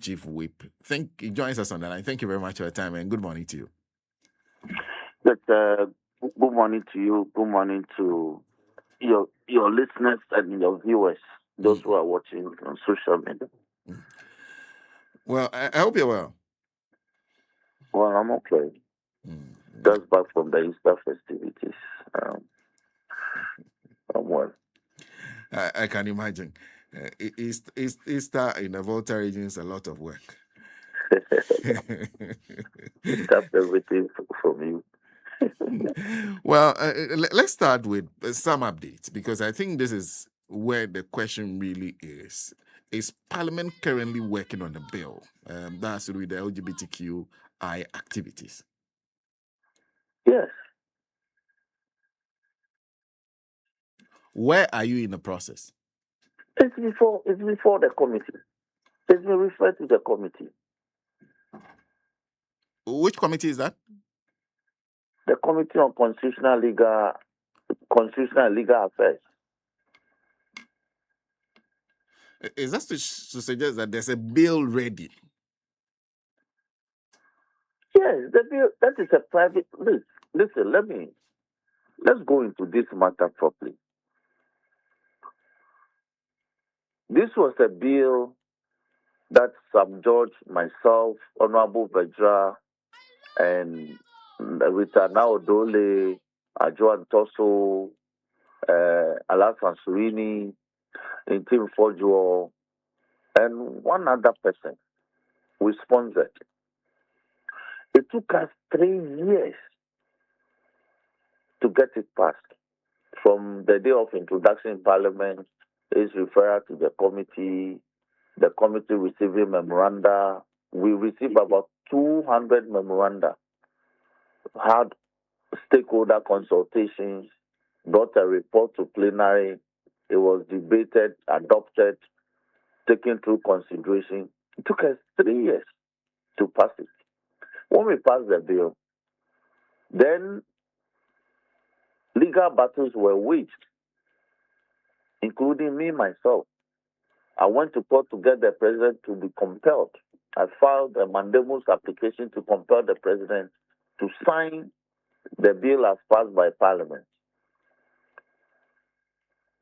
Chief Whip. He joins us on the line. Thank you very much for your time and good morning to you. Good morning to you. Good morning to your listeners and your viewers, those who are watching on social media. Well, I hope you're well. Well, I'm okay. Just back from the Easter festivities. I'm well. I can imagine. Easter in the Volta region is a lot of work. That's everything from you. Well, let's start with some updates because I think this is where the question really is. Is Parliament currently working on a bill that's with the LGBTQI activities? Yes. Where are you in the process? It's before the committee. It's been referred to the committee. Which committee is that? The Committee on Constitutional and Legal Affairs. Is that to suggest that there's a bill ready? Yes, the bill, that is a private list. Listen, let's go into this matter properly. This was a bill that Sam George, myself, Honorable Vedra, and Rita Naodole, Ajoan Toso, Alasan Surini, Intim Fojo, and one other person we sponsored. It took us 3 years to get it passed. From the day of introduction in Parliament, it's referred to the committee receiving memoranda. We received about 200 memoranda, had stakeholder consultations, brought a report to plenary. It was debated, adopted, taken through consideration. It took us 3 years to pass it. When we passed the bill, then legal battles were waged, including me, myself. I went to court to get the president to be compelled. I filed a mandamus application to compel the president to sign the bill as passed by Parliament.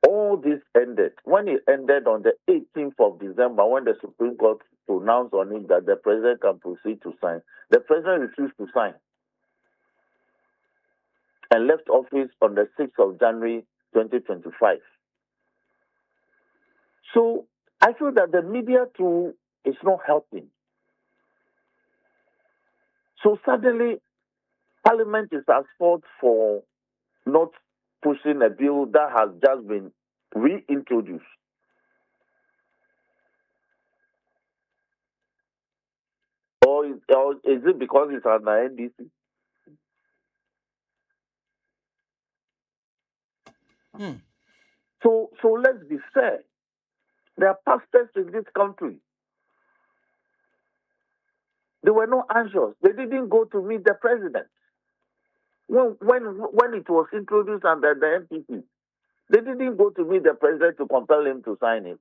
All this ended. When it ended on the 18th of December, when the Supreme Court pronounced on it that the president can proceed to sign, the president refused to sign and left office on the 6th of January 2025. So I feel that the media too is not helping. So suddenly, Parliament is at fault for not pushing a bill that has just been reintroduced. Or is it because it's under NDC? So let's be fair. There are pastors in this country. They were not anxious. They didn't go to meet the president. When it was introduced under the MPP, they didn't go to meet the president to compel him to sign it.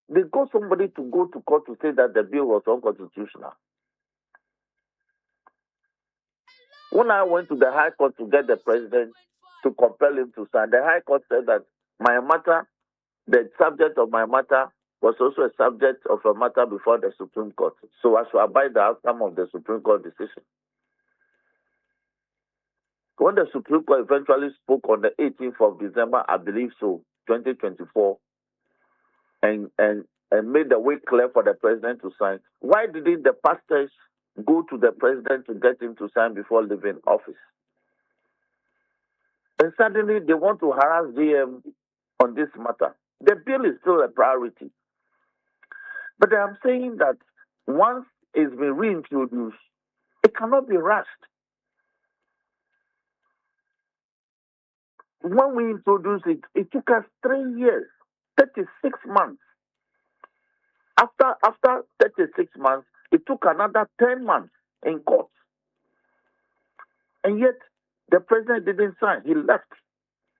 They got somebody to go to court to say that the bill was unconstitutional. When I went to the High Court to get the president to compel him to sign, the High Court said that my matter, the subject of my matter, was also a subject of a matter before the Supreme Court. So I should abide the outcome of the Supreme Court decision. When the Supreme Court eventually spoke on the 18th of December, I believe so, 2024, and made the way clear for the president to sign, why didn't the pastors go to the president to get him to sign before leaving office? And suddenly they want to harass DM on this matter. The bill is still a priority. But I'm saying that once it's been reintroduced, it cannot be rushed. When we introduced it, it took us 3 years, 36 months. After 36 months, it took another 10 months in court. And yet, the president didn't sign. He left.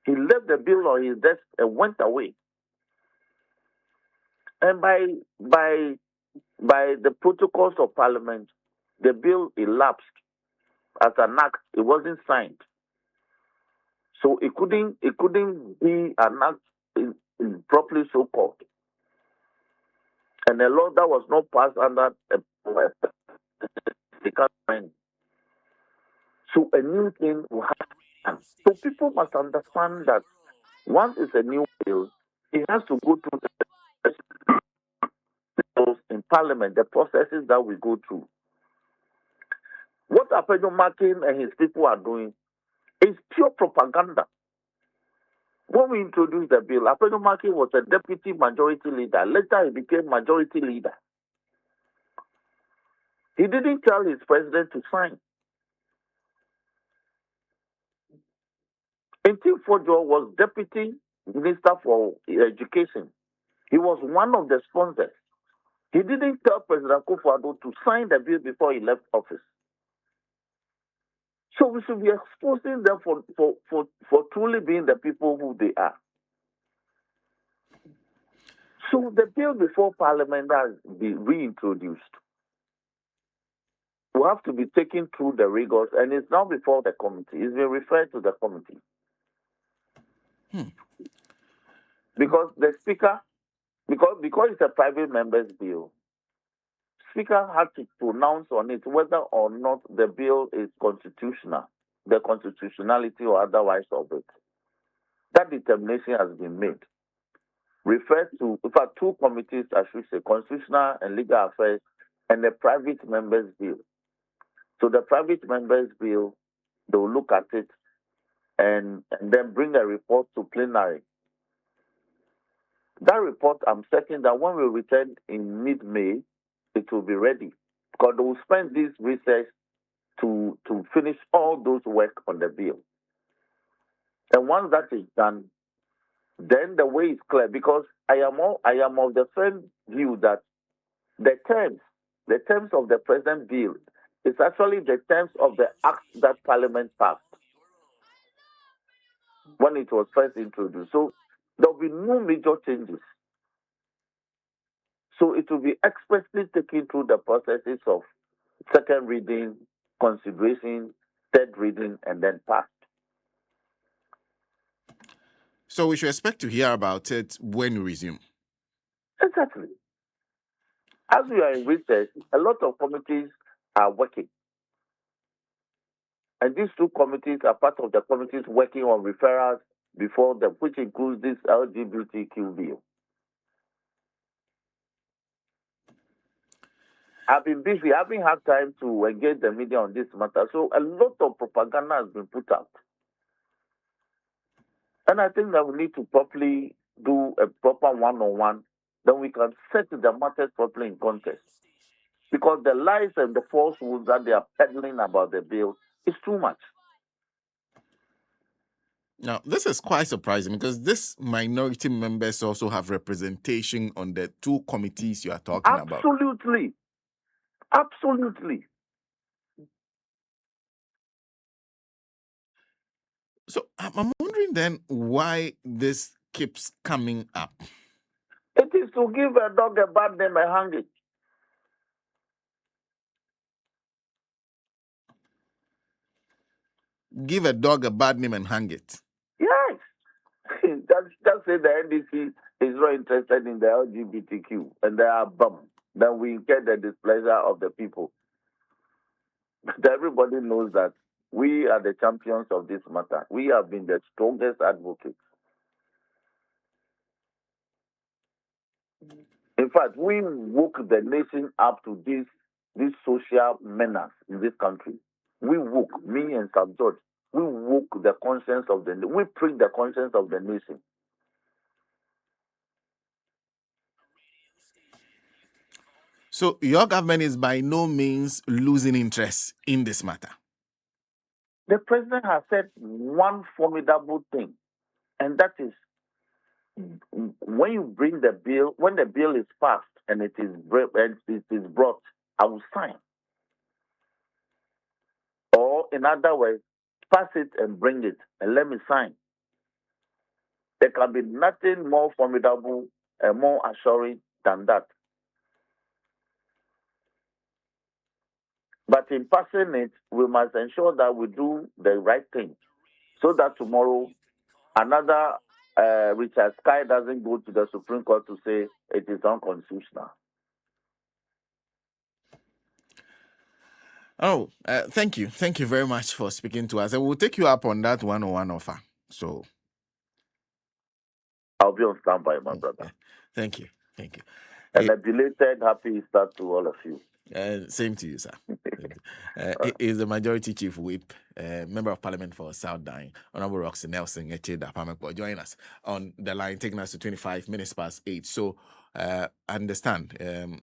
He left the bill on his desk and went away. And by the protocols of Parliament, the bill elapsed as an act. It wasn't signed, so it couldn't be an act properly so called, and a law that was not passed under the government. So a new thing will happen. So people must understand that once it's a new bill, it has to go through the processes in Parliament, the processes that we go through. What Apeno Makin and his people are doing is pure propaganda. When we introduced the bill, Apeno Makin was a deputy majority leader. Later, he became majority leader. He didn't tell his president to sign. Until Fojo was deputy minister for education, he was one of the sponsors. He didn't tell President Akufo-Addo to sign the bill before he left office. So we should be exposing them for truly being the people who they are. So the bill before Parliament has been reintroduced. We have to be taken through the rigors, and it's now before the committee. It's been referred to the committee. Because the speaker, because it's a private member's bill, speaker had to pronounce on it whether or not the bill is constitutional, the constitutionality or otherwise of it. That determination has been made. Referred to, in fact, two committees, I should say, Constitutional and Legal Affairs, and the private members' bill. So the private members' bill, they will look at it and then bring a report to plenary. That report, I'm certain that when we return in mid-May, it will be ready. Because they will spend this research to finish all those work on the bill. And once that is done, then the way is clear. Because I am of the firm view that the terms of the present bill is actually the terms of the act that Parliament passed when it was first introduced. So there will be no major changes. So it will be expressly taken through the processes of second reading, consideration, third reading, and then passed. So we should expect to hear about it when we resume. Exactly. As we are in research, a lot of committees are working. And these two committees are part of the committees working on referrals before them, which includes this LGBTQ bill. I've been busy. I haven't had time to engage the media on this matter. So a lot of propaganda has been put out. And I think that we need to properly do a proper one-on-one. Then we can set the matters properly in context. Because the lies and the falsehoods that they are peddling about the bill is too much. Now, this is quite surprising because this minority members also have representation on the two committees you are talking about. Absolutely. Absolutely. So I'm wondering then why this keeps coming up. It is to give a dog a bad name and hang it. Give a dog a bad name and hang it. Yes. Just say the NDC is not interested in the LGBTQ and they are bummed. Then we get the displeasure of the people. But everybody knows that we are the champions of this matter. We have been the strongest advocates. In fact, we woke the nation up to this social menace in this country. We woke, me and Sam George, we woke the conscience of we pricked the conscience of the nation. So your government is by no means losing interest in this matter. The president has said one formidable thing, and that is when you bring the bill, when the bill is passed and it is brought, I will sign. Or in other words, pass it and bring it and let me sign. There can be nothing more formidable and more assuring than that. But in passing it, we must ensure that we do the right thing so that tomorrow another Richard Sky doesn't go to the Supreme Court to say it is unconstitutional. Oh, thank you. Thank you very much for speaking to us. And we'll take you up on that 101 offer. So I'll be on standby, my brother. thank you. Thank you. And a belated happy Easter to all of you. Same to you, sir. He is the Majority Chief Whip, Member of Parliament for South Dine, Honorable Rockson Nelson Dafeamekpor. Join us on the line, taking us to 25 minutes past 8. So understand.